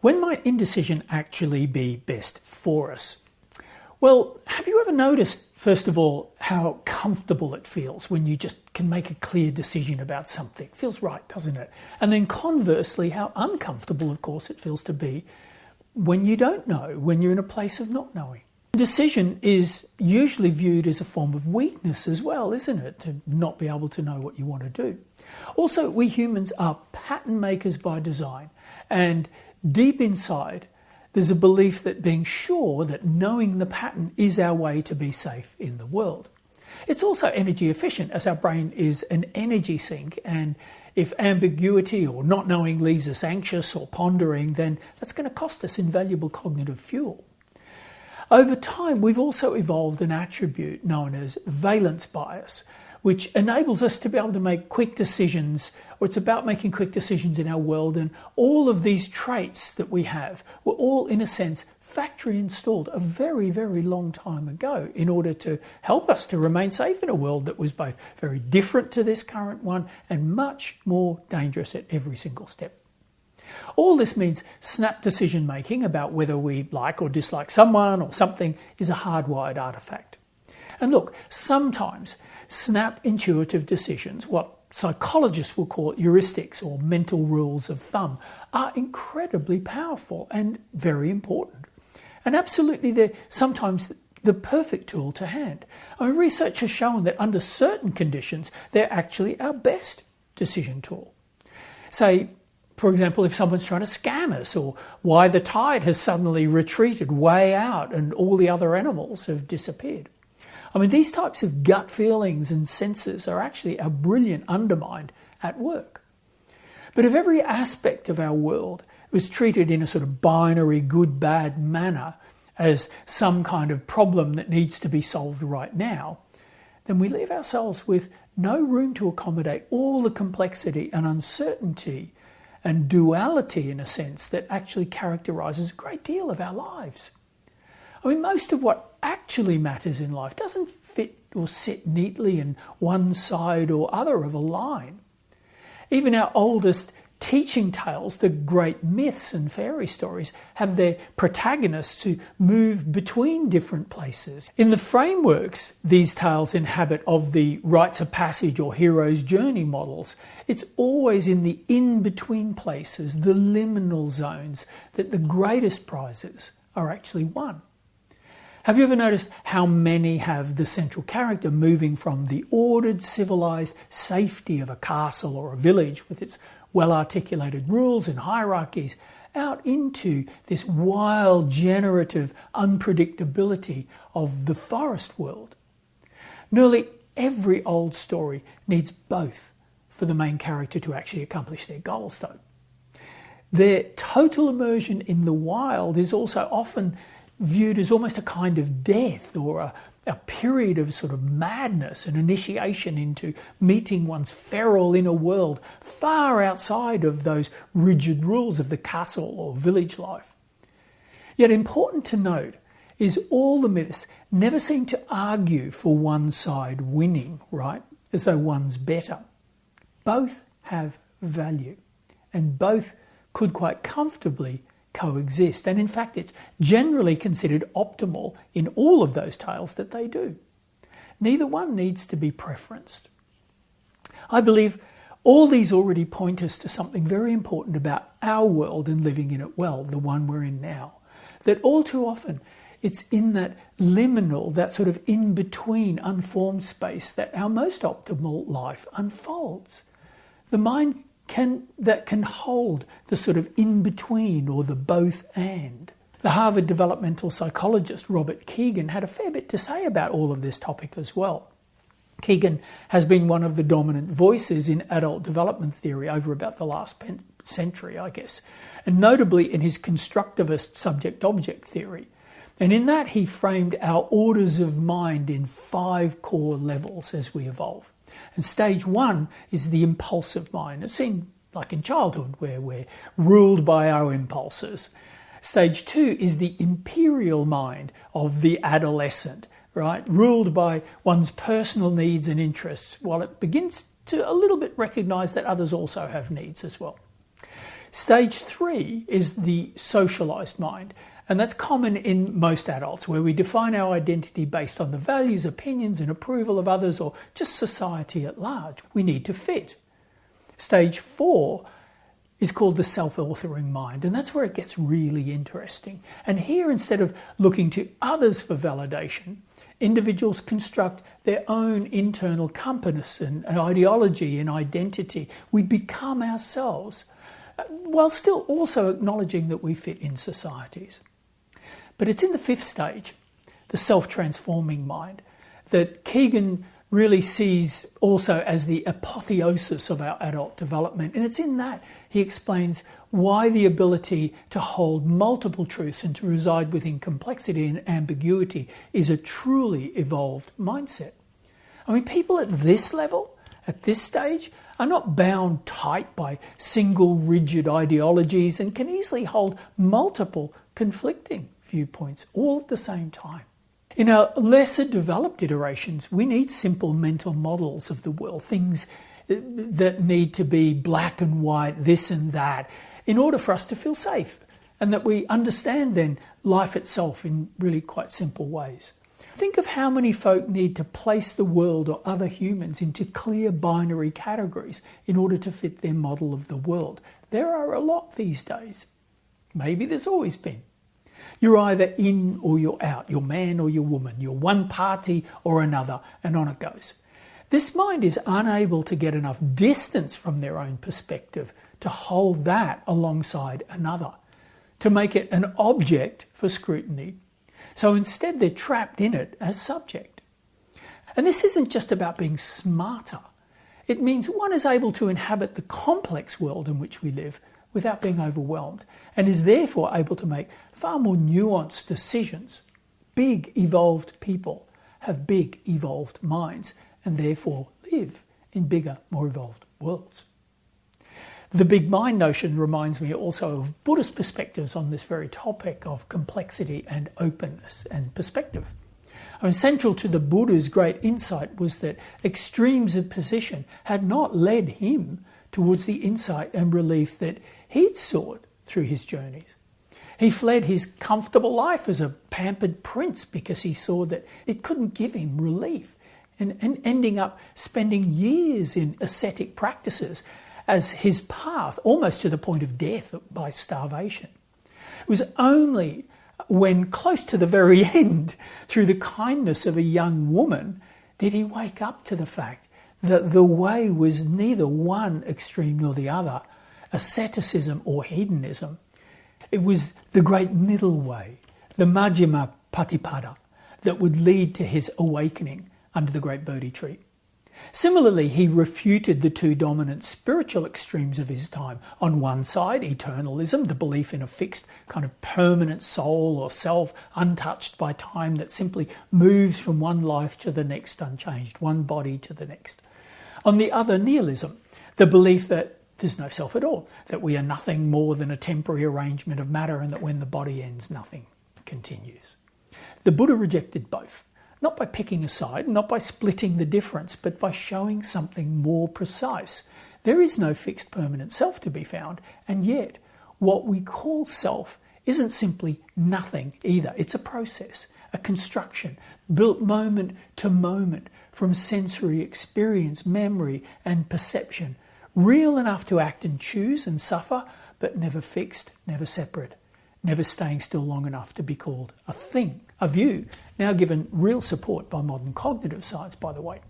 When might indecision actually be best for us? Well, have you ever noticed, first of all, how comfortable it feels when you just can make a clear decision about something? It feels right, doesn't it? And then conversely, how uncomfortable, of course, it feels to be when you don't know, when you're in a place of not knowing. Decision is usually viewed as a form of weakness as well, isn't it? To not be able to know what you want to do. Also, we humans are pattern makers by design, and deep inside, there's a belief that being sure that knowing the pattern is our way to be safe in the world. It's also energy efficient, as our brain is an energy sink, and if ambiguity or not knowing leaves us anxious or pondering, then that's going to cost us invaluable cognitive fuel. Over time, we've also evolved an attribute known as valence bias, which enables us to be able to make quick decisions, or it's about making quick decisions in our world. And all of these traits that we have were all, in a sense, factory installed a very, very long time ago in order to help us to remain safe in a world that was both very different to this current one and much more dangerous at every single step. All this means snap decision making about whether we like or dislike someone or something is a hardwired artifact. And look, sometimes snap intuitive decisions, what psychologists will call heuristics or mental rules of thumb, are incredibly powerful and very important. And absolutely they're sometimes the perfect tool to hand. Research has shown that under certain conditions, they're actually our best decision tool. Say, for example, if someone's trying to scam us, or why the tide has suddenly retreated way out and all the other animals have disappeared. These types of gut feelings and senses are actually our brilliant undermind at work. But if every aspect of our world was treated in a sort of binary good-bad manner as some kind of problem that needs to be solved right now, then we leave ourselves with no room to accommodate all the complexity and uncertainty and duality, in a sense, that actually characterises a great deal of our lives. Most of what actually matters in life doesn't fit or sit neatly in one side or other of a line. Even our oldest teaching tales, the great myths and fairy stories, have their protagonists who move between different places. In the frameworks these tales inhabit of the rites of passage or hero's journey models, it's always in the in-between places, the liminal zones, that the greatest prizes are actually won. Have you ever noticed how many have the central character moving from the ordered, civilized safety of a castle or a village with its well-articulated rules and hierarchies out into this wild, generative unpredictability of the forest world? Nearly every old story needs both for the main character to actually accomplish their goals, though. Their total immersion in the wild is also often viewed as almost a kind of death or a period of sort of madness, an initiation into meeting one's feral inner world far outside of those rigid rules of the castle or village life. Yet important to note is all the myths never seem to argue for one side winning, right? As though one's better. Both have value, and both could quite comfortably coexist, and in fact it's generally considered optimal in all of those tales that they do. Neither one needs to be preferenced. I believe all these already point us to something very important about our world and living in it well, the one we're in now, that all too often it's in that liminal, that sort of in-between unformed space that our most optimal life unfolds. The mind that can hold the sort of in-between or the both and. The Harvard developmental psychologist Robert Kegan had a fair bit to say about all of this topic as well. Kegan has been one of the dominant voices in adult development theory over about the last century, I guess, and notably in his constructivist subject-object theory. And in that he framed our orders of mind in 5 core levels as we evolve. And stage 1 is the impulsive mind. It seemed like in childhood where we're ruled by our impulses. Stage 2 is the imperial mind of the adolescent, right? Ruled by one's personal needs and interests, while it begins to a little bit recognise that others also have needs as well. Stage 3 is the socialized mind, and that's common in most adults, where we define our identity based on the values, opinions, and approval of others, or just society at large. We need to fit. Stage 4 is called the self-authoring mind, and that's where it gets really interesting. And here, instead of looking to others for validation, individuals construct their own internal compass and ideology and identity. We become ourselves, while still also acknowledging that we fit in societies. But it's in the 5th stage, the self-transforming mind, that Kegan really sees also as the apotheosis of our adult development. And it's in that he explains why the ability to hold multiple truths and to reside within complexity and ambiguity is a truly evolved mindset. I mean, people at this level, at this stage, are not bound tight by single rigid ideologies and can easily hold multiple conflicting viewpoints all at the same time. In our lesser developed iterations, we need simple mental models of the world, things that need to be black and white, this and that, in order for us to feel safe, and that we understand then life itself in really quite simple ways. Think of how many folk need to place the world or other humans into clear binary categories in order to fit their model of the world. There are a lot these days. Maybe there's always been. You're either in or you're out, you're man or you're woman, you're one party or another, and on it goes. This mind is unable to get enough distance from their own perspective to hold that alongside another, to make it an object for scrutiny. So instead they're trapped in it as subject. And this isn't just about being smarter. It means one is able to inhabit the complex world in which we live without being overwhelmed, and is therefore able to make far more nuanced decisions. Big, evolved people have big, evolved minds, and therefore live in bigger, more evolved worlds. The big mind notion reminds me also of Buddhist perspectives on this very topic of complexity and openness and perspective. I mean, central to the Buddha's great insight was that extremes of position had not led him towards the insight and relief that he'd sought through his journeys. He fled his comfortable life as a pampered prince because he saw that it couldn't give him relief, and ending up spending years in ascetic practices as his path, almost to the point of death by starvation. It was only when close to the very end, through the kindness of a young woman, did he wake up to the fact that the way was neither one extreme nor the other, asceticism or hedonism. It was the great middle way, the Majjhima Patipada, that would lead to his awakening under the great Bodhi tree. Similarly, he refuted the two dominant spiritual extremes of his time. On one side, eternalism, the belief in a fixed kind of permanent soul or self, untouched by time, that simply moves from one life to the next unchanged, one body to the next. On the other, nihilism, the belief that there's no self at all, that we are nothing more than a temporary arrangement of matter, and that when the body ends, nothing continues. The Buddha rejected both. Not by picking a side, not by splitting the difference, but by showing something more precise. There is no fixed permanent self to be found, and yet what we call self isn't simply nothing either. It's a process, a construction, built moment to moment from sensory experience, memory and perception, real enough to act and choose and suffer, but never fixed, never separate, never staying still long enough to be called a thing, a view, now given real support by modern cognitive science, by the way.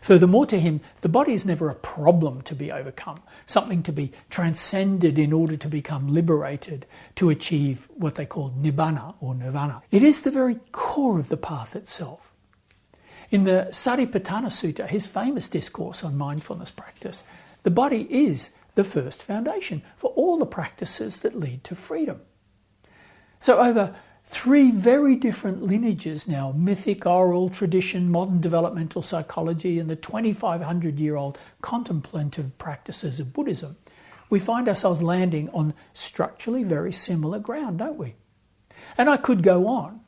Furthermore, to him, the body is never a problem to be overcome, something to be transcended in order to become liberated, to achieve what they call nibbana or nirvana. It is the very core of the path itself. In the Satipatthana Sutta, his famous discourse on mindfulness practice, the body is the first foundation for all the practices that lead to freedom. So over three very different lineages now, mythic, oral, tradition, modern developmental psychology, and the 2,500-year-old contemplative practices of Buddhism, we find ourselves landing on structurally very similar ground, don't we? And I could go on.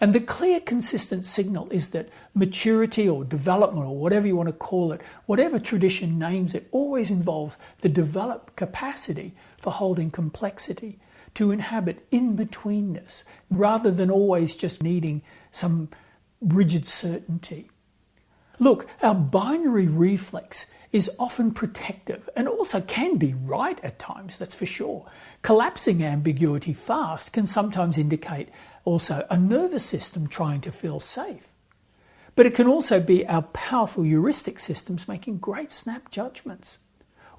And the clear, consistent signal is that maturity or development, or whatever you want to call it, whatever tradition names it, always involves the developed capacity for holding complexity, to inhabit in-betweenness, rather than always just needing some rigid certainty. Look, our binary reflex is often protective and also can be right at times, that's for sure. Collapsing ambiguity fast can sometimes indicate also a nervous system trying to feel safe. But it can also be our powerful heuristic systems making great snap judgments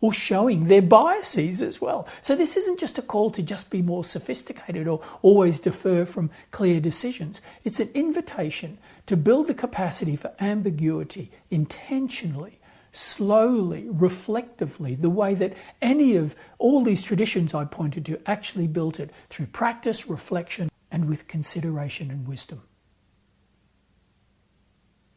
or showing their biases as well. So this isn't just a call to just be more sophisticated or always defer from clear decisions. It's an invitation to build the capacity for ambiguity intentionally, slowly, reflectively, the way that any of all these traditions I pointed to actually built it, through practice, reflection, and with consideration and wisdom.